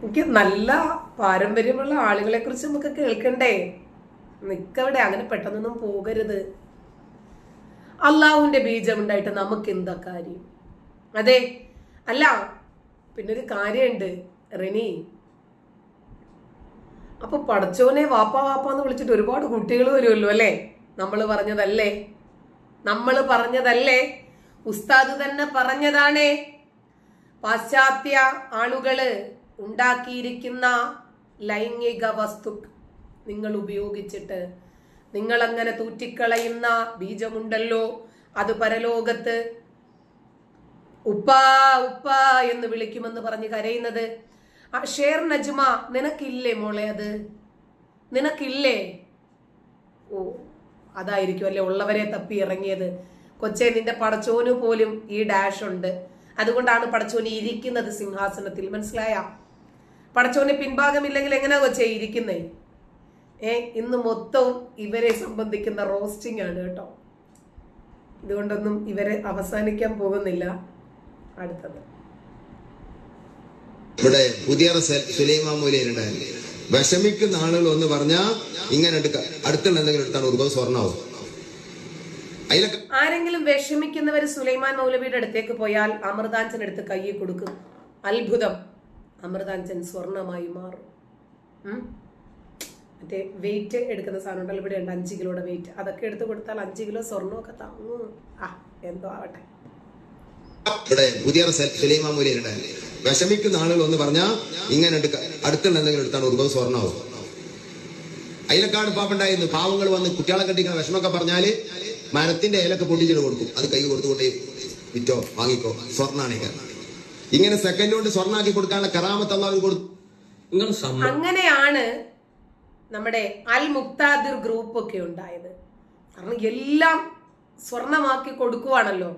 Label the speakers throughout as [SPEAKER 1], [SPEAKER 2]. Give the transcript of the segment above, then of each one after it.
[SPEAKER 1] എനിക്ക് നല്ല പാരമ്പര്യമുള്ള ആളുകളെ കുറിച്ച് നമുക്ക് കേൾക്കണ്ടേ. നിക്കവിടെ, അങ്ങനെ പെട്ടെന്നൊന്നും പോകരുത്. അള്ളാഹുവിന്റെ ബീജമുണ്ടായിട്ട് നമുക്ക് എന്താ കാര്യം? അതെ, അല്ല പിന്നൊരു കാര്യമുണ്ട് റിനി. അപ്പൊ പടച്ചോനെ വാപ്പാ വാപ്പാന്ന് വിളിച്ചിട്ട് ഒരുപാട് കുട്ടികൾ വരുമല്ലോ അല്ലേ? നമ്മൾ പറഞ്ഞതല്ലേ, ഉസ്താദ് തന്നെ പറഞ്ഞതാണേ. പാശ്ചാത്യ ആളുകള് ഉണ്ടാക്കിയിരിക്കുന്ന ലൈംഗിക വസ്തു നിങ്ങൾ ഉപയോഗിച്ചിട്ട് നിങ്ങൾ അങ്ങനെ തൂറ്റിക്കളയുന്ന ബീജമുണ്ടല്ലോ, അത് പരലോകത്ത് ഉപ്പാ ഉപ്പാ എന്ന് വിളിക്കുമെന്ന് പറഞ്ഞ് കരയുന്നത്. ഷേർ നജ്മ, നിനക്കില്ലേ മോളെ? അത് നിനക്കില്ലേ? ഓ, അതായിരിക്കും അല്ലെ ഉള്ളവരെ തപ്പി ഇറങ്ങിയത്. കൊച്ചെ, നിന്റെ പടച്ചോന് പോലും ഈ ഡാഷ് ഉണ്ട്. അതുകൊണ്ടാണ് പടച്ചോന് ഇരിക്കുന്നത് സിംഹാസനത്തിൽ. മനസ്സിലായ? പടച്ചോന് പിൻഭാഗമില്ലെങ്കിൽ എങ്ങനെയാ കൊച്ചെ ഇരിക്കുന്നേ? ഇന്ന് മൊത്തവും ഇവരെ സംബന്ധിക്കുന്ന റോസ്റ്റിംഗ് ആണ് കേട്ടോ. ഇതുകൊണ്ടൊന്നും ഇവരെ അവസാനിക്കാൻ പോകുന്നില്ല. അടുത്തത്
[SPEAKER 2] ഇവിടെ പുതിയ സുലൈമാൻ മൂലയിലുണ്ടായിരുന്നു. വിഷമിക്കുന്ന ആളുകൾ ഒന്ന് പറഞ്ഞാ ഇങ്ങനെ അടുത്തുള്ള എന്തെങ്കിലും എടുത്താണ് ഒരു സ്വർണ്ണാവും.
[SPEAKER 1] ആരെങ്കിലും വിഷമിക്കുന്നവര് സുലൈമാൻ മൗലവിയുടെ അടുത്തേക്ക് പോയാൽ അമൃതാഞ്ചൻ എടുത്ത് കയ്യിൽ കൊടുക്കും. അത്ഭുതം, അമൃതാഞ്ചൻ സ്വർണമായി മാറും. മറ്റേ വെയിറ്റ് എടുക്കുന്ന സാധനം ഉണ്ടല്ലോ, ഇവിടെ ഉണ്ട് 5 കിലോയുടെ വെയിറ്റ്. അതൊക്കെ എടുത്ത് കൊടുത്താൽ 5 കിലോ സ്വർണ്ണമൊക്കെ താങ്ങും. എന്തോ ആവട്ടെ.
[SPEAKER 2] ഇവിടെ പുതിയ സുലൈമാൻ മൂലയിലുണ്ടായിരുന്നു. വിഷമിക്കുന്ന ആളുകൾ ഒന്ന് പറഞ്ഞാ ഇങ്ങനെ അടുത്തുള്ള എന്തെങ്കിലും എടുത്താണ് ഒരു സ്വർണ്ണാവും. അതിലൊക്കെയാണ് പാപ്പുണ്ടായിരുന്നു. പാവങ്ങൾ വന്ന് കുട്ടികളെ കണ്ടിരിക്കുന്ന വിഷമൊക്കെ പറഞ്ഞാല് മരത്തിന്റെ ഇലൊക്കെ പൊട്ടിച്ചിട്ട് കൊടുക്കും. അത് കൈ കൊടുത്തുകൊണ്ടേ വിറ്റോ വാങ്ങിക്കോ, സ്വർണ്ണാണെങ്കിൽ ഇങ്ങനെ സെക്കൻഡ് കൊണ്ട് സ്വർണ്ണാക്കി കൊടുക്കാനുള്ള കറാമത്ത് അല്ലാതെ കൊടുത്തു.
[SPEAKER 1] അങ്ങനെയാണ് നമ്മുടെ അൽ മുക്താദിർ ഗ്രൂപ്പ് ഒക്കെ ഉണ്ടായത്. കാരണം എല്ലാം സ്വർണമാക്കി കൊടുക്കുവാണല്ലോ.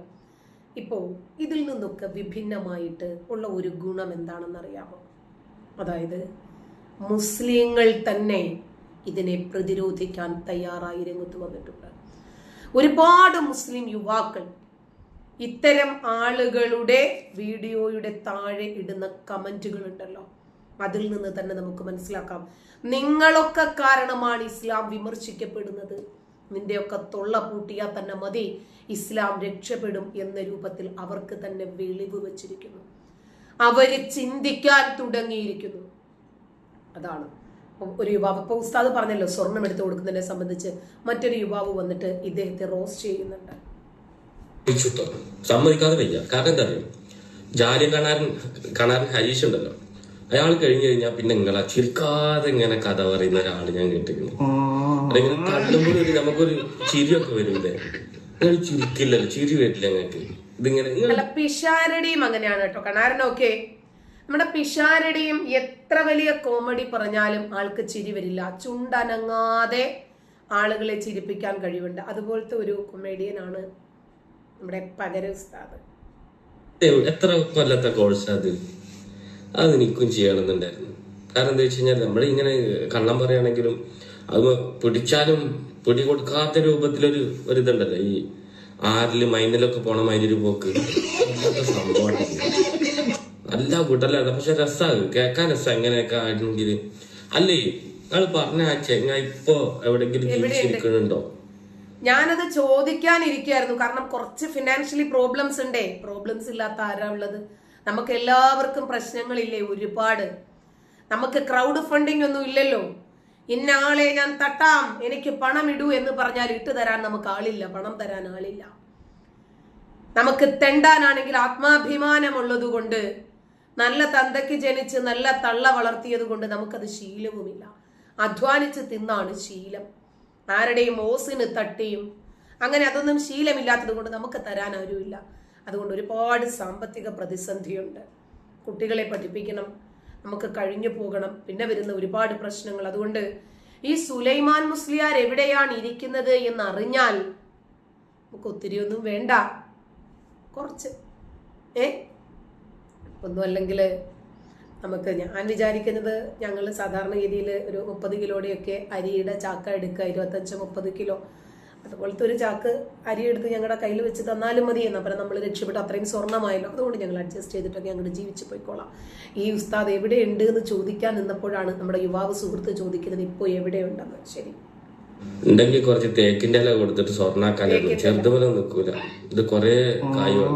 [SPEAKER 1] ഇപ്പോ ഇതിൽ നിന്നൊക്കെ വിഭിന്നമായിട്ട് ഉള്ള ഒരു ഗുണം എന്താണെന്ന് അറിയാമോ? അതായത് മുസ്ലിങ്ങൾ തന്നെ ഇതിനെ പ്രതിരോധിക്കാൻ തയ്യാറായി രംഗത്ത് വന്നിട്ടുണ്ട്. ഒരുപാട് മുസ്ലിം യുവാക്കൾ ഇത്തരം ആളുകളുടെ വീഡിയോയുടെ താഴെ ഇടുന്ന കമന്റുകൾ ഉണ്ടല്ലോ, അതിൽ നിന്ന് തന്നെ നമുക്ക് മനസ്സിലാക്കാം നിങ്ങളൊക്കെ കാരണമാണ് ഇസ്ലാം വിമർശിക്കപ്പെടുന്നത്. നിന്റെയൊക്കെ തൊള്ള പൂട്ടിയാൽ തന്നെ മതി, ഇസ്ലാം രക്ഷപ്പെടും എന്ന രൂപത്തിൽ അവർക്ക് തന്നെ വെളിവ് വെച്ചിരിക്കുന്നു. അവര് ചിന്തിക്കാൻ തുടങ്ങിയിരിക്കുന്നു. അതാണ് ഒരു യുവാവ്, ഇപ്പൊ ഉസ്താദ് പറഞ്ഞല്ലോ സ്വർണം എടുത്തു കൊടുക്കുന്നതിനെ സംബന്ധിച്ച് മറ്റൊരു യുവാവ് വന്നിട്ട് ഇദ്ദേഹത്തെ റോസ്റ്റ് ചെയ്യുന്നുണ്ട്.
[SPEAKER 3] സമ്മതിക്കാതെ വയ്യ. കാരണം എന്താ അറിയാം, ജാലിയൻ കാണാൻ ഹരീഷ് ഉണ്ടല്ലോ, അയാൾ കഴിഞ്ഞു കഴിഞ്ഞാൽ പിന്നെ നിങ്ങളെ ചിരിക്കാതെ ഇങ്ങനെ കഥ പറയുന്ന ഒരാള് ഞാൻ കേട്ടിരിക്കുന്നു. അല്ലെങ്കിൽ കണ്ടുമ്പോൾ നമുക്കൊരു ചിരിയൊക്കെ വരൂലേ? നിങ്ങൾ ചിരിക്കില്ലല്ലോ, ചിരി വരില്ല ഞങ്ങൾക്ക്. ഇതിങ്ങനെ
[SPEAKER 1] പിഷാരടിയും അങ്ങനെയാണ് കേട്ടോ. കണാരനൊക്കെ നമ്മുടെ പിഷാരടിയും എത്ര വലിയ കോമഡി പറഞ്ഞാലും ആൾക്ക് ചിരി വരില്ല. ചുണ്ടനങ്ങാതെ ആളുകളെ ചിരിപ്പിക്കാൻ കഴിവുണ്ട്. അതുപോലത്തെ ഒരു കൊമേഡിയനാണ് നമ്മുടെ പകര ഉസ്താദ്.
[SPEAKER 3] എത്ര കൊല്ലത്തെ കോഴ്സ് അത് എനിക്കും ചെയ്യണമെന്നുണ്ടായിരുന്നു. കാരണം എന്താ വെച്ച് കഴിഞ്ഞാൽ നമ്മൾ ഇങ്ങനെ കള്ളം പറയുകയാണെങ്കിലും അത് പിടിച്ചാലും പിടി കൊടുക്കാത്ത രൂപത്തിലൊരു ഒരിതുണ്ടല്ലോ, ഈ ആരില് മൈനിലൊക്കെ പോണ മൈനൊരു പോക്ക് സംഭവമാണ്. നല്ല വിടലാണ്, പക്ഷെ രസമാണ് കേൾക്കാൻ. രസം എങ്ങനെയൊക്കെ ആണെങ്കിൽ അല്ലേ നിങ്ങൾ പറഞ്ഞ ചെങ്ങ ഇപ്പൊ എവിടെങ്കിലും ജീവിച്ചിരിക്കുന്നുണ്ടോ?
[SPEAKER 1] ഞാനത് ചോദിക്കാനിരിക്കായിരുന്നു. കാരണം കുറച്ച് ഫിനാൻഷ്യലി പ്രോബ്ലംസ് ഉണ്ടേ. പ്രോബ്ലംസ് ഇല്ലാത്ത ആരാ ഉള്ളത്? നമുക്ക് എല്ലാവർക്കും പ്രശ്നങ്ങളില്ലേ ഒരുപാട്. നമുക്ക് ക്രൗഡ് ഫണ്ടിങ് ഒന്നും ഇല്ലല്ലോ. ഇന്ന ആളെ ഞാൻ തട്ടാം, എനിക്ക് പണം ഇടൂ എന്ന് പറഞ്ഞാൽ ഇട്ട് തരാൻ നമുക്ക് ആളില്ല, പണം തരാൻ ആളില്ല. നമുക്ക് തെണ്ടാനാണെങ്കിൽ ആത്മാഭിമാനമുള്ളത് കൊണ്ട്, നല്ല തന്തയ്ക്ക് ജനിച്ച് നല്ല തള്ള വളർത്തിയത് കൊണ്ട് നമുക്കത് ശീലവുമില്ല. അധ്വാനിച്ച് തിന്നാണ് ശീലം. ആരുടെയും ഓസിന് തട്ടിയും അങ്ങനെ അതൊന്നും ശീലമില്ലാത്തത് കൊണ്ട് നമുക്ക് തരാൻ ആരുമില്ല. അതുകൊണ്ട് ഒരുപാട് സാമ്പത്തിക പ്രതിസന്ധിയുണ്ട്. കുട്ടികളെ പഠിപ്പിക്കണം, നമുക്ക് കഴിഞ്ഞു പോകണം, പിന്നെ വരുന്ന ഒരുപാട് പ്രശ്നങ്ങൾ. അതുകൊണ്ട് ഈ സുലൈമാൻ മുസ്ലിയാർ എവിടെയാണ് ഇരിക്കുന്നത് എന്നറിഞ്ഞാൽ നമുക്ക് ഒത്തിരി ഒന്നും വേണ്ട, കുറച്ച് ഒന്നും അല്ലെങ്കിൽ നമുക്ക്, ഞാൻ വിചാരിക്കുന്നത് ഞങ്ങൾ സാധാരണ രീതിയിൽ ഒരു 30 കിലോയുടെയൊക്കെ അരിയുടെ ചാക്ക എടുക്കുക, 25-30 കിലോ. അതുപോലത്തെ ഒരു ചാക്ക് അരി എടുത്ത് ഞങ്ങളുടെ കയ്യിൽ വെച്ച് തന്നാലും മതി എന്ന് പറഞ്ഞാൽ നമ്മൾ രക്ഷപ്പെട്ടു. അത്രയും സ്വർണ്ണമായല്ലോ, അതുകൊണ്ട് ഞങ്ങൾ അഡ്ജസ്റ്റ് ചെയ്തിട്ടൊക്കെ അങ്ങോട്ട് ജീവിച്ചു പോയിക്കോളാം. ഈ ഉസ്താദ് എവിടെയുണ്ട് എന്ന് ചോദിക്കാൻ നിന്നപ്പോഴാണ് നമ്മുടെ യുവാവ് സുഹൃത്ത് ചോദിക്കുന്നത് ഇപ്പോൾ എവിടെയുണ്ടെന്ന്. ശരി,
[SPEAKER 3] ഉണ്ടെങ്കിൽ കുറച്ച് തേക്കിന്റെ ഇല കൊടുത്തിട്ട് സ്വർണ്ണാക്കാനും ചെറുതുപോലെ നിൽക്കൂല. ഇത് കൊറേ കായുമാണ്,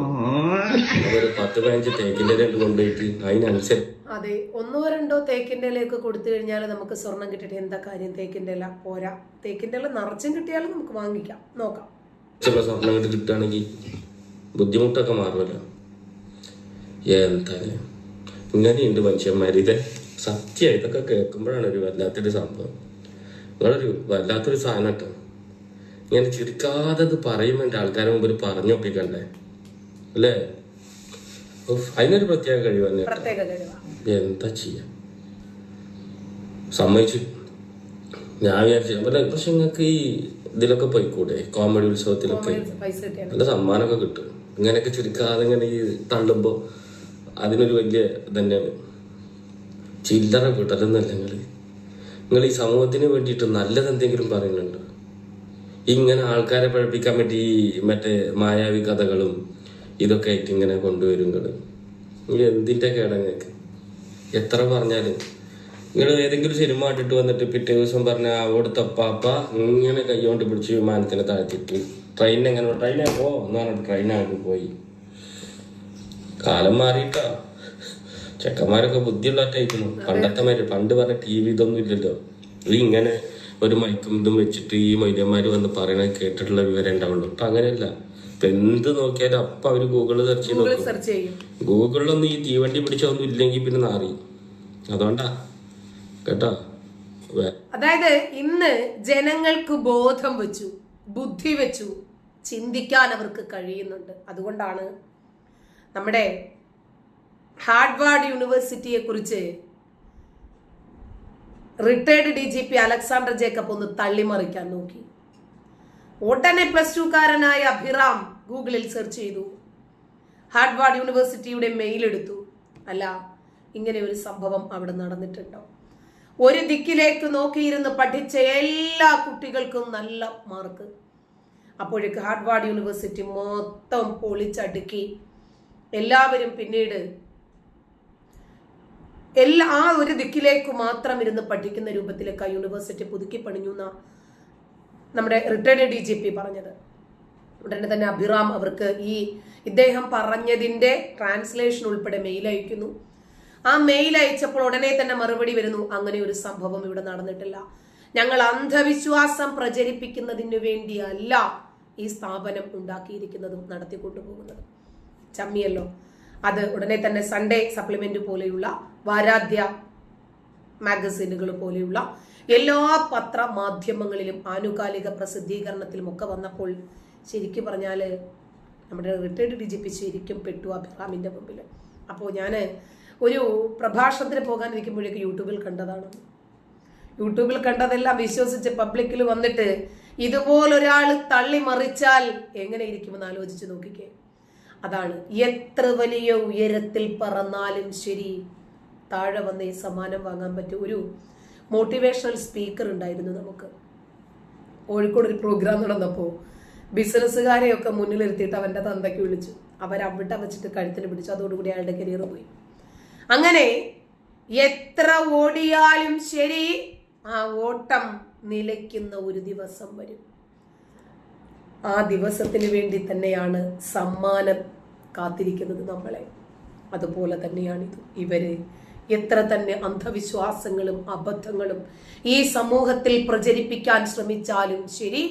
[SPEAKER 3] ഒരു 10-15 തേക്കിന്റെ ഇല കൊണ്ടുപോയിട്ട് അതിനനുസരിച്ച്.
[SPEAKER 1] അതെ, 1-2 തേക്കിന്റെ ഇലയൊക്കെ കൊടുത്തു കഴിഞ്ഞാൽ നമുക്ക് സ്വർണം കിട്ടിയിട്ട് എന്താ കാര്യം? തേക്കിന്റെ ഇല പോരാ, തേക്കിന്റെ ഇല നിറച്ചും കിട്ടിയാലും നമുക്ക് വാങ്ങിക്കാം, നോക്കാം.
[SPEAKER 3] ചില സ്വർണം കിട്ടി കിട്ടുകയാണെങ്കിൽ ബുദ്ധിമുട്ടൊക്കെ മാറുമല്ലോ. എന്തായാലും ഇങ്ങനെയുണ്ട് മനുഷ്യന്മാർ. ഇത് സത്യം, ഇതൊക്കെ കേൾക്കുമ്പോഴാണ് ഒരു വല്ലാത്തൊരു സംഭവം. നിങ്ങളൊരു വല്ലാത്തൊരു സാധനം കേട്ടോ. ഇങ്ങനെ ചിരിക്കാതെ പറയുമ്പോൾ എൻ്റെ ആൾക്കാരെ മുമ്പിൽ പറഞ്ഞൊപ്പിക്കണ്ടേ അല്ലേ? അതിനൊരു പ്രത്യേക കഴിവ് തന്നെ. എന്താ ചെയ്യാം, സമ്മതിച്ചു. ഞാൻ വിചാരിച്ചു പക്ഷെ നിങ്ങൾക്ക് ഈ ഇതിലൊക്കെ പോയിക്കൂടെ, കോമഡി ഉത്സവത്തിലൊക്കെ നല്ല സമ്മാനമൊക്കെ കിട്ടും. ഇങ്ങനെയൊക്കെ ചിരിക്കാതെ ഇങ്ങനെ ഈ തള്ളുമ്പോ അതിനൊരു വലിയ തന്നെയാണ്. ചില്ലറ വിടരുന്നല്ല നിങ്ങൾ ഈ സമൂഹത്തിന് വേണ്ടിയിട്ട് നല്ലതെന്തെങ്കിലും പറയുന്നുണ്ട്? ഇങ്ങനെ ആൾക്കാരെ പഴപ്പിക്കാൻ വേണ്ടി ഈ മറ്റേ മായാവി കഥകളും ഇതൊക്കെ ആയിട്ട് ഇങ്ങനെ കൊണ്ടുവരും. നിങ്ങൾ എന്തിന്റെ കേടങ്ങൾക്ക് എത്ര പറഞ്ഞാലും. നിങ്ങൾ ഏതെങ്കിലും സിനിമ ഇട്ടിട്ട് വന്നിട്ട് പിറ്റേ ദിവസം പറഞ്ഞ അവിടുത്തെ പാപ്പ ഇങ്ങനെ കൈകൊണ്ട് പിടിച്ച് വിമാനത്തിന് താഴ്ത്തിട്ട് ട്രെയിൻ എങ്ങനെ ട്രെയിനെ പോ എന്ന് പറഞ്ഞിട്ട് ട്രെയിനായിട്ട് പോയി. കാലം മാറിയിട്ടാ, ചെക്കന്മാരൊക്കെ ബുദ്ധിയുള്ളതായിട്ടായിരിക്കുന്നു. പണ്ട് പറഞ്ഞ TV ഇതൊന്നും ഇല്ലല്ലോ. ഇത് ഇങ്ങനെ ഒരു മൈക്കും ഇതും വെച്ചിട്ട് ഈ മൈദ്യന്മാര് വന്ന് പറയണത് കേട്ടിട്ടുള്ള വിവരം ഉണ്ടാവുള്ളൂ. അപ്പൊ അങ്ങനെയല്ല. ഇപ്പൊ എന്ത് നോക്കിയാലും അപ്പൊ അവര് ഗൂഗിള് സെർച്ച് ചെയ്യും. ഗൂഗിളിലൊന്നും ഈ തീവണ്ടി പിടിച്ചൊന്നും ഇല്ലെങ്കിൽ പിന്നെ നാറി. അതുകൊണ്ടാ കേട്ടോ.
[SPEAKER 1] അതായത് ഇന്ന് ജനങ്ങൾക്ക് ബോധം വെച്ചു, ബുദ്ധി വെച്ചു ചിന്തിക്കാൻ അവർക്ക് കഴിയുന്നുണ്ട്. അതുകൊണ്ടാണ് നമ്മുടെ ഹാർവാർഡ് യൂണിവേഴ്സിറ്റിയെ കുറിച്ച് റിട്ടയർഡ് DGP അലക്സാണ്ടർ ജേക്കബ് ഒന്ന് തള്ളിമറിക്കാൻ നോക്കി. ഉടനെ +2കാരനായ അഭിറാം ഗൂഗിളിൽ സെർച്ച് ചെയ്തു, ഹാർവാർഡ് യൂണിവേഴ്സിറ്റിയുടെ മെയിൽ എടുത്തു. അല്ല, ഇങ്ങനെ ഒരു സംഭവം അവിടെ നടന്നിട്ടുണ്ടോ? ഒരു ദിക്കിലേക്ക് നോക്കിയിരുന്ന് പഠിച്ച എല്ലാ കുട്ടികൾക്കും നല്ല മാർക്ക്. അപ്പോഴേക്ക് ഹാർവാർഡ് യൂണിവേഴ്സിറ്റി മൊത്തം പൊളിച്ചടുക്കി. എല്ലാവരും പിന്നീട് ആ ഒരു ദിക്കിലേക്ക് മാത്രം ഇരുന്ന് പഠിക്കുന്ന രൂപത്തിലേക്ക് ആ യൂണിവേഴ്സിറ്റി പുതുക്കി പണിഞ്ഞു എന്നാ നമ്മുടെ റിട്ടയർഡ് DGP പറഞ്ഞത്. ഉടനെ തന്നെ അഭിറാം അവർക്ക് ഇദ്ദേഹം പറഞ്ഞതിന്റെ ട്രാൻസ്ലേഷൻ ഉൾപ്പെടെ മെയിൽ അയക്കുന്നു. ആ മെയിൽ അയച്ചപ്പോൾ ഉടനെ തന്നെ മറുപടി വരുന്നു, അങ്ങനെ ഒരു സംഭവം ഇവിടെ നടന്നിട്ടില്ല. ഞങ്ങൾ അന്ധവിശ്വാസം പ്രചരിപ്പിക്കുന്നതിനു വേണ്ടിയല്ല ഈ സ്ഥാപനം ഉണ്ടാക്കിയിരിക്കുന്നതും നടത്തിക്കൊണ്ടുപോകുന്നതും. ചമ്മിയല്ലോ. അത് ഉടനെ തന്നെ സൺഡേ സപ്ലിമെന്റ് പോലെയുള്ള വാരാദ്യ മാഗസിനുകൾ പോലെയുള്ള എല്ലാ പത്രമാധ്യമങ്ങളിലും ആനുകാലിക പ്രസിദ്ധീകരണത്തിലും ഒക്കെ വന്നപ്പോൾ ശരിക്കും പറഞ്ഞാല് നമ്മുടെ റിട്ടയർഡ് DGP ശരിക്കും പെട്ടു അഭിറാമിന്റെ മുമ്പിൽ. അപ്പോൾ ഞാൻ ഒരു പ്രഭാഷണത്തിന് പോകാനിരിക്കുമ്പോഴേക്ക് യൂട്യൂബിൽ കണ്ടതാണ്. യൂട്യൂബിൽ കണ്ടതെല്ലാം വിശ്വസിച്ച് പബ്ലിക്കിൽ വന്നിട്ട് ഇതുപോലൊരാൾ തള്ളി മറിച്ചാൽ എങ്ങനെ ഇരിക്കുമെന്ന് ആലോചിച്ച് നോക്കിക്കേ. അതാണ്, എത്ര വലിയ ഉയരത്തിൽ പറന്നാലും ശരി താഴെ വന്നേ സമ്മാനം വാങ്ങാൻ പറ്റും. ഒരു മോട്ടിവേഷണൽ സ്പീക്കർ ഉണ്ടായിരുന്നു നമുക്ക്. കോഴിക്കോട് ഒരു പ്രോഗ്രാം നടന്നപ്പോൾ ബിസിനസ്സുകാരെയൊക്കെ മുന്നിലിരുത്തിയിട്ട് അവന്റെ തന്തയ്ക്ക് വിളിച്ചു. അവരവിടെ വെച്ചിട്ട് കഴുത്തിന് പിടിച്ചു. അതോടുകൂടി അയാളുടെ കരിയർ പോയി. അങ്ങനെ എത്ര ഓടിയാലും ശരി ആ ഓട്ടം നിലയ്ക്കുന്ന ഒരു ദിവസം വരും. ആ ദിവസത്തിന് വേണ്ടി തന്നെയാണ് സമ്മാനം കാത്തിരിക്കുന്നത് നമ്മളെ. അതുപോലെ തന്നെയാണിത്. ഇവര് എത്ര തന്നെ അന്ധവിശ്വാസങ്ങളും അബദ്ധങ്ങളും ഈ സമൂഹത്തിൽ പ്രചരിപ്പിക്കാൻ ശ്രമിച്ചാലും ശരി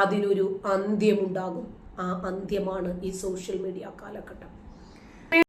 [SPEAKER 1] അതിനൊരു അന്ത്യമുണ്ടാകും. ആ അന്ത്യമാണ് ഈ സോഷ്യൽ മീഡിയ കാലഘട്ടം.